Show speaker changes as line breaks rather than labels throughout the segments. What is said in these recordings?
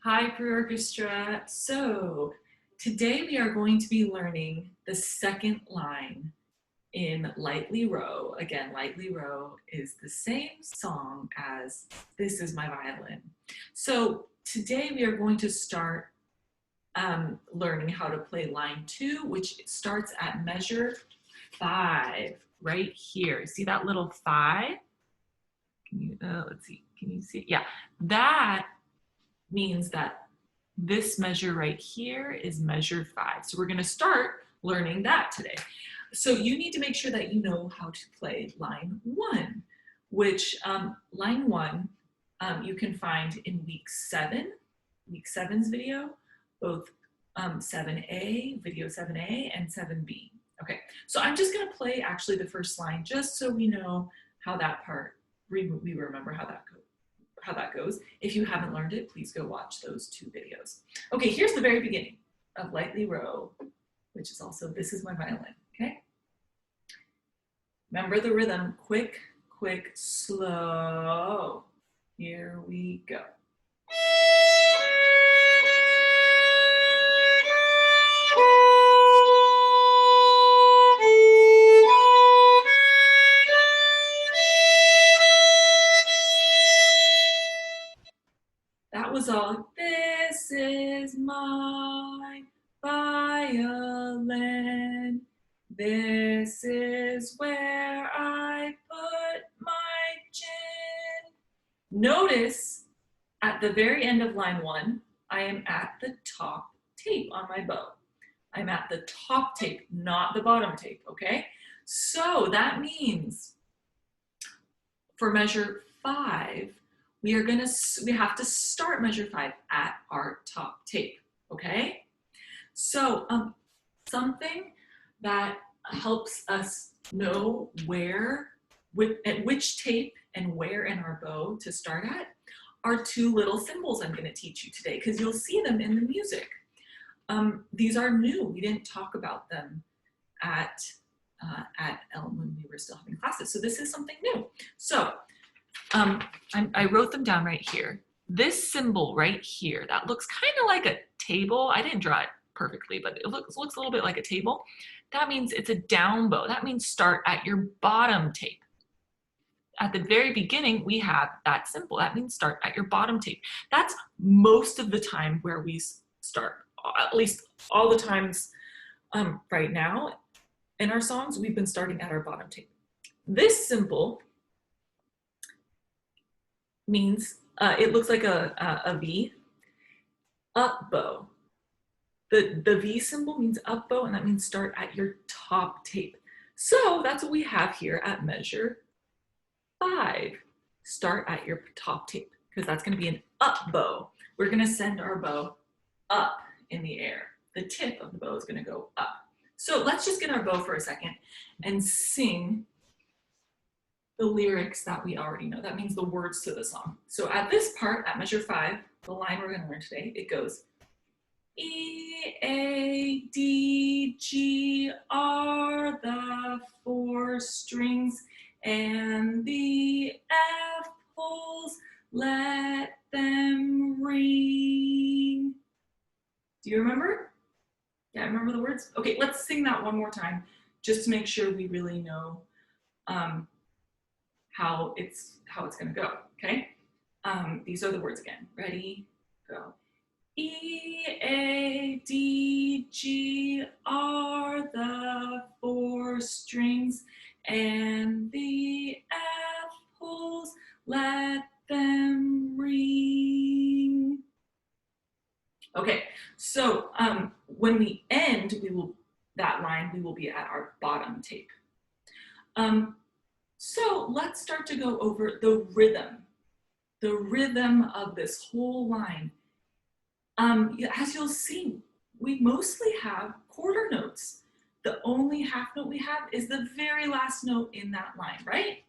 Hi, pre-orchestra. So today we are going to be learning the second line in Lightly Row. Again, Lightly Row is the same song as This Is My Violin. So today we are going to start learning how to play line 2, which starts at measure 5 right here. See that little 5? Can you, let's see, can you see it? Yeah, that means that this measure right here is measure 5. So we're going to start learning that today. So you need to make sure that you know how to play line 1, which line 1 you can find in week 7's video, both 7A, video 7A, and 7B. Okay, so I'm just going to play actually the first line just so we know how that part, we remember how that goes. If you haven't learned it, please go watch those 2 videos. Okay, here's the very beginning of Lightly Row, which is also This Is My Violin, okay? Remember the rhythm, quick, quick, slow. Here we go. That was all. This is my violin. This is where I put my chin. Notice at the very end of line 1, I am at the top tape on my bow. I'm at the top tape, not the bottom tape, okay? So that means for measure 5, we have to start measure 5 at our top tape, okay? So something that helps us know at which tape and where in our bow to start at are 2 little symbols I'm going to teach you today, because you'll see them in the music. These are new. We didn't talk about them at Elm when we were still having classes. So this is something new. So I wrote them down right here. This symbol right here, that looks kind of like a table. I didn't draw it perfectly, but it looks a little bit like a table. That means it's a down bow. That means start at your bottom tape. At the very beginning, we have that symbol. That means start at your bottom tape. That's most of the time where we start, at least all the times right now in our songs, we've been starting at our bottom tape. This symbol means it looks like a V, up bow. The V symbol means up bow, and that means start at your top tape. So that's what we have here at measure 5. Start at your top tape, because that's going to be an up bow. We're going to send our bow up in the air. The tip of the bow is going to go up. So let's just get our bow for a second and sing the lyrics that we already know. That means the words to the song. So at this part, at measure 5, the line we're going to learn today, it goes E, A, D, G are the 4 strings, and the F holes, let them ring. Do you remember? Yeah, remember the words? Okay, let's sing that one more time, just to make sure we really know how it's going to go, okay? These are the words again. Ready, go. E, A, D, G are the 4 strings, and the F holes, let them ring. Okay, so when we end, that line, we will be at our bottom tape. So let's start to go over the rhythm of this whole line. As you'll see, we mostly have quarter notes. The only half note we have is the very last note in that line, right?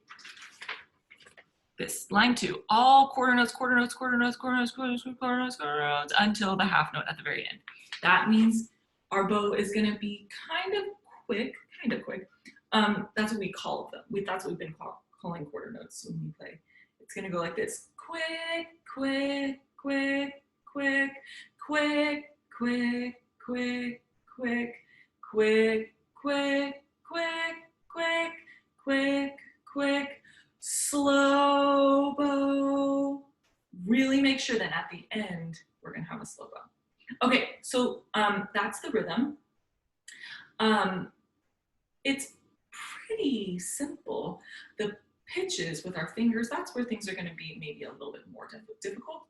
This, line 2, all quarter notes, quarter notes, quarter notes, quarter notes, quarter notes, quarter notes, quarter notes, until the half note at the very end. That means our bow is going to be kind of quick. That's what we call them. That's what we've been calling quarter notes when we play. It's going to go like this: quick, quick, quick, quick, really make sure that at the end, we're gonna have a slow bow. Okay, so that's the rhythm. It's pretty simple. The pitches with our fingers, that's where things are gonna be maybe a little bit more difficult.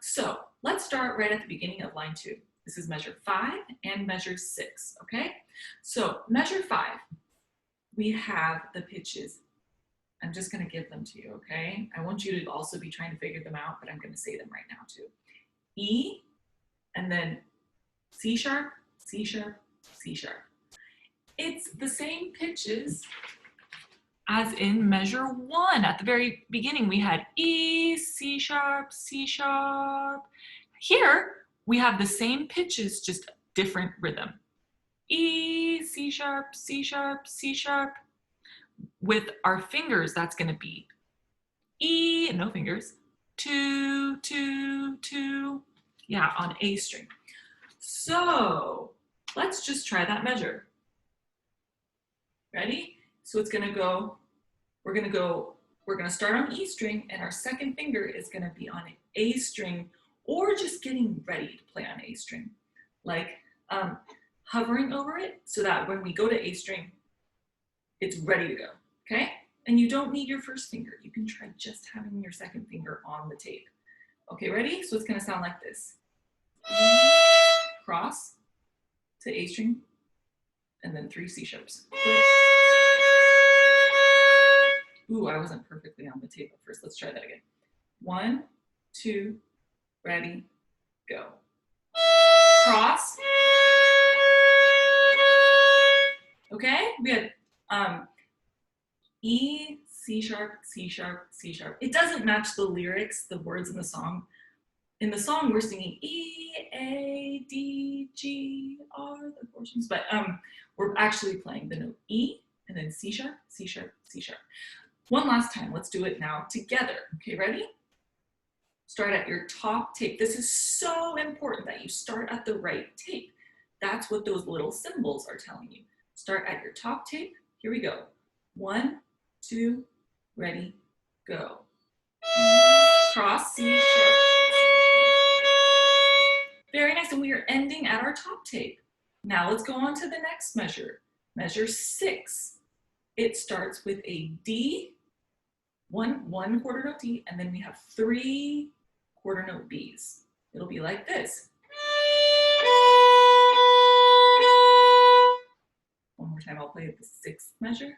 So let's start right at the beginning of line 2. This is measure 5 and measure 6, okay? So measure 5, we have the pitches. I'm just gonna give them to you, okay? I want you to also be trying to figure them out, but I'm gonna say them right now too. E, and then C sharp, C sharp, C sharp. It's the same pitches as in measure 1. At the very beginning, we had E, C sharp, C sharp. Here, we have the same pitches, just different rhythm. E, C sharp, C sharp, C sharp. With our fingers, that's gonna be E, no fingers, 2, 2, 2. Yeah, on A string. So let's just try that measure. Ready? So it's gonna go, we're gonna start on E string, and our second finger is gonna be on A string, or just getting ready to play on A string. Like hovering over it so that when we go to A string, it's ready to go, okay? And you don't need your first finger. You can try just having your second finger on the tape. Okay, ready? So it's gonna sound like this. Cross to A string, and then 3 C sharps. Ooh, I wasn't perfectly on the tape at first. Let's try that again. 1, 2, ready, go. Cross. Okay, we had E, C sharp, C sharp, C sharp. It doesn't match the lyrics, the words in the song. In the song, we're singing E, A, D, G, R, the portions, but we're actually playing the note E, and then C sharp, C sharp, C sharp. One last time, let's do it now together. Okay, ready? Start at your top tape. This is so important that you start at the right tape. That's what those little symbols are telling you. Start at your top tape. Here we go. 1, 2, ready, go. Cross, C sharp. Very nice, and we are ending at our top tape. Now let's go on to the next measure. Measure 6. It starts with a D, one quarter note D, and then we have 3 quarter note Bs. It'll be like this. One more time, I'll play the 6th measure.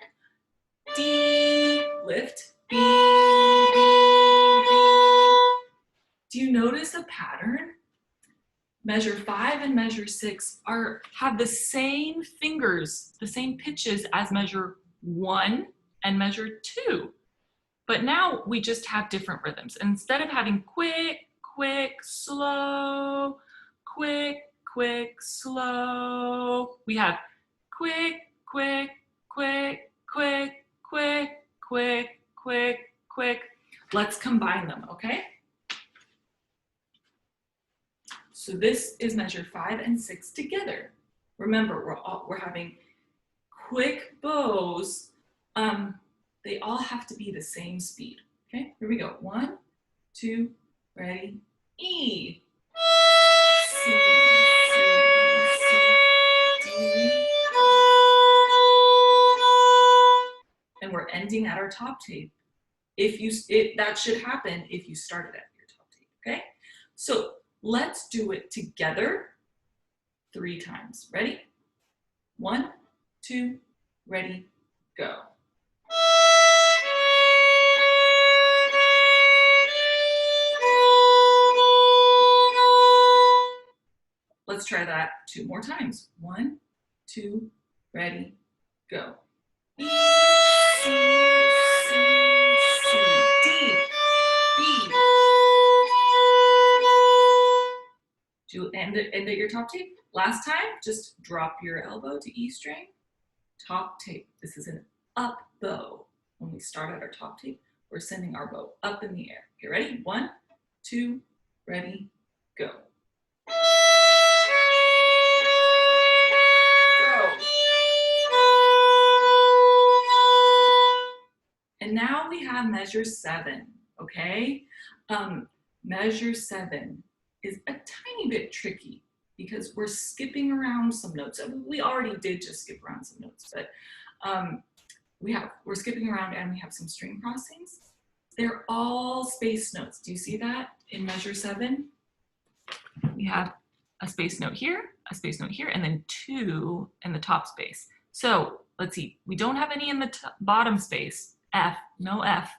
D, lift, B, B, B. Do you notice a pattern? Measure 5 and measure 6 have the same fingers, the same pitches as measure 1 and measure 2. But now we just have different rhythms. Instead of having quick, quick, slow, quick, quick, slow, we have quick, quick, quick, quick, quick, quick, quick, quick. Let's combine them, okay? So this is measure 5 and 6 together. Remember, we're having quick bows. They all have to be the same speed. Okay, here we go. 1, 2, ready, E. C, C, C, D. And we're ending at our top tape. That should happen if you started at your top tape, okay? So let's do it together 3 times. Ready? 1, 2, ready, go. Let's try that 2 more times. 1, 2, ready, go. E, C, C, C, D, B. Do you end at your top tape? Last time, just drop your elbow to E string, top tape. This is an up bow. When we start at our top tape, we're sending our bow up in the air. Okay, ready? 1, 2, ready, go. And now we have measure 7, okay? Measure 7 is a tiny bit tricky because we're skipping around some notes. We already did just skip around some notes, but we're skipping around and we have some string crossings. They're all space notes. Do you see that in measure 7? We have a space note here, a space note here, and then 2 in the top space. So let's see, we don't have any in the bottom space. F, no F.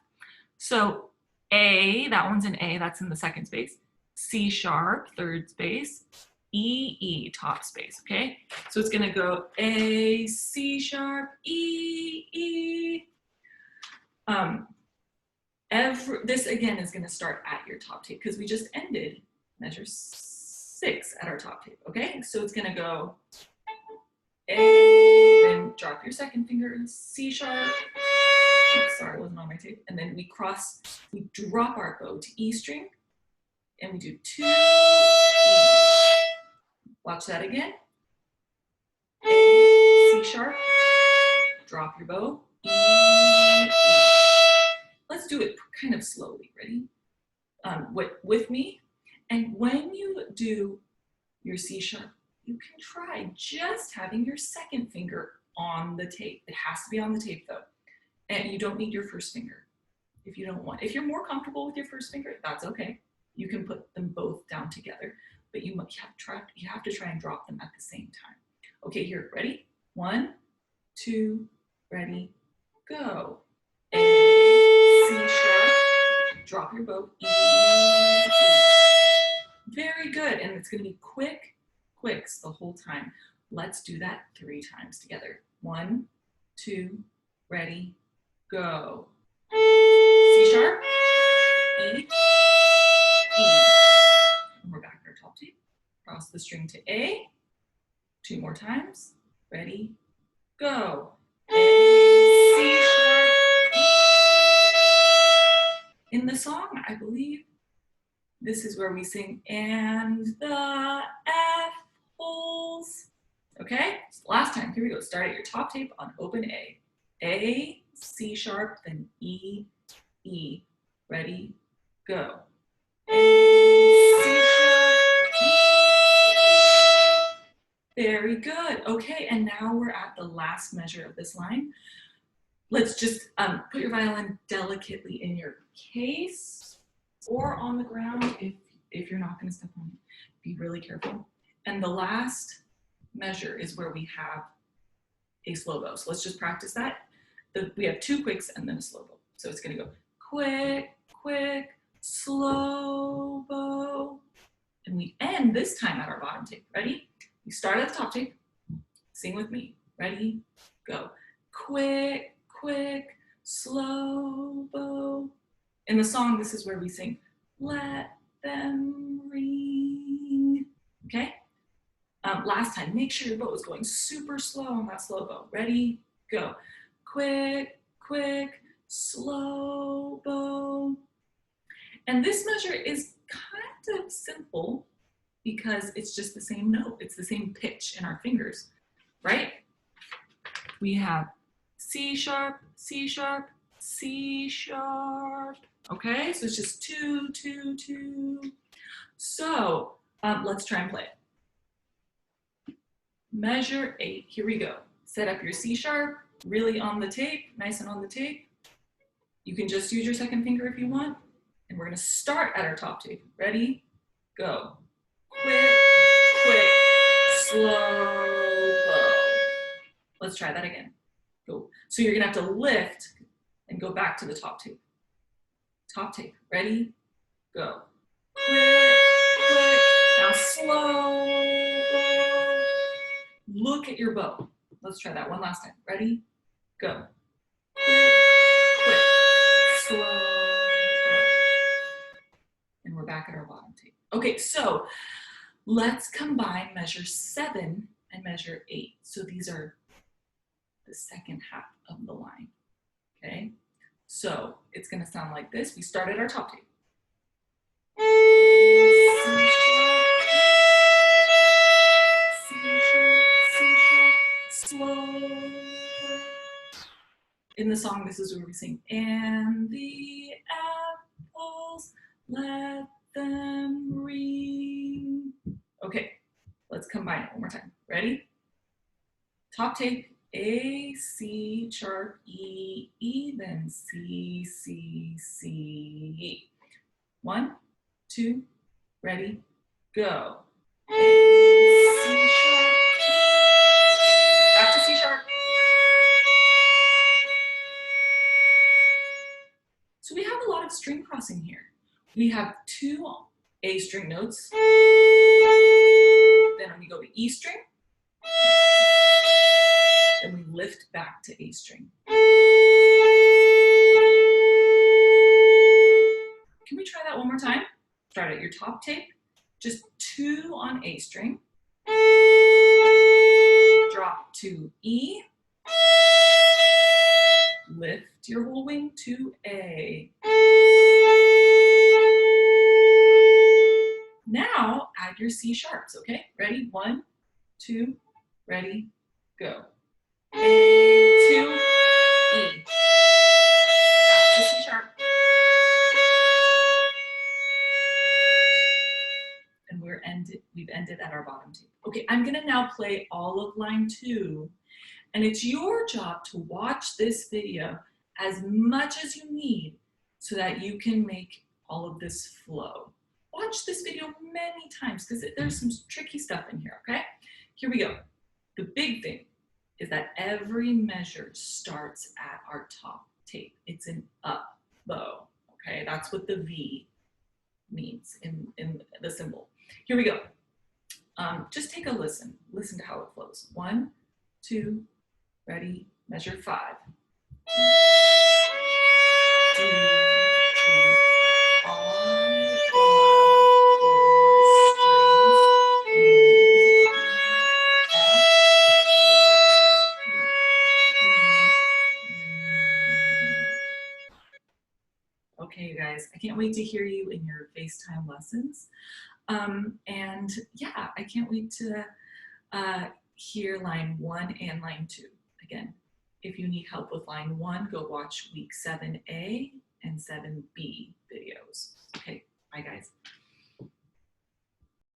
So A, that one's an A, that's in the second space. C sharp, third space. E, E, top space, okay? So it's gonna go A, C sharp, E, E. This again is gonna start at your top tape because we just ended measure 6 at our top tape, okay? So it's gonna go A, then drop your second finger, C sharp. Oops, sorry, it wasn't on my tape. And then we drop our bow to E string, and we do 2 E. Watch that again. A, C sharp, drop your bow, E, E. Let's do it kind of slowly, ready? With me. And when you do your C sharp, you can try just having your second finger on the tape. It has to be on the tape though. And you don't need your first finger if you don't want. If you're more comfortable with your first finger, that's okay. You can put them both down together, but you have to try and drop them at the same time. Okay, here, ready? 1, 2, ready, go. A, C sharp, drop your bow, E, E. Very good, and it's gonna be quicks the whole time. Let's do that 3 times together. 1, 2, ready, go. C sharp, E, E. And we're back at our top tape. Cross the string to A. 2 more times. Ready, go. A, C sharp, E. In the song, I believe this is where we sing and the F holes. Okay, so last time, here we go. Start at your top tape on open A. A, C sharp, then E, E. Ready, go. A, C sharp, E. Very good. Okay, and now we're at the last measure of this line. Let's just put your violin delicately in your case or on the ground if you're not going to step on it. Be really careful. And the last measure is where we have a slow bow. So let's just practice that. We have 2 quicks and then a slow bow. So it's going to go quick, quick, slow bow. And we end this time at our bottom tape. Ready? We start at the top tape. Sing with me. Ready? Go. Quick, quick, slow bow. In the song, this is where we sing, let them ring. Okay? Last time, make sure your bow is going super slow on that slow bow. Ready? Go. Quick, quick, slow bow. And this measure is kind of simple because it's just the same note. It's the same pitch in our fingers, right? We have C sharp, C sharp, C sharp. Okay, so it's just 2, 2, 2. So let's try and play it. Measure 8, here we go. Set up your C sharp, really on the tape, nice and on the tape. You can just use your second finger if you want. And we're gonna start at our top tape. Ready, go. Quick, quick, slow bow. Let's try that again. Go. So you're gonna have to lift and go back to the top tape. Top tape, ready, go. Quick, quick, now slow bow. Look at your bow. Let's try that one last time. Ready, go. Quick, quick, slow bow. And we're back at our bottom tape. Okay, so let's combine measure 7 and measure 8. So these are the second half of the line, okay? So it's gonna sound like this. We start at our top tape. Slow. In the song, this is where we sing, and the apples, let them ring. Okay, let's combine it one more time. Ready? Top tape, A, C, sharp, E, E, then C, C, C. 1, 2, ready, go. A, C sharp, back to C sharp. So we have a lot of string crossing here. We have 2 A string notes. Then we go to E string. Then we lift back to A string. Can we try that one more time? Start at your top tape. Just 2 on A string. Drop to E. Lift your whole wing to A. Now add your C sharps, okay? Ready? 1, 2, ready, go. A, 2, E. Back to C sharp. And we've ended at our bottom tape. Okay, I'm gonna now play all of line 2, and it's your job to watch this video as much as you need so that you can make all of this flow. Watch this video many times because there's some tricky stuff in here, okay? Here we go. The big thing is that every measure starts at our top tape. It's an up bow, okay? That's what the V means in the symbol. Here we go. Just take a listen. Listen to how it flows. 1, 2, ready, measure 5. D, E, R, 4 strings, Okay, you guys, I can't wait to hear you in your FaceTime lessons. And yeah, I can't wait to hear line 1 and line 2. Again, if you need help with line 1, go watch week 7A and 7B videos. Okay, bye guys.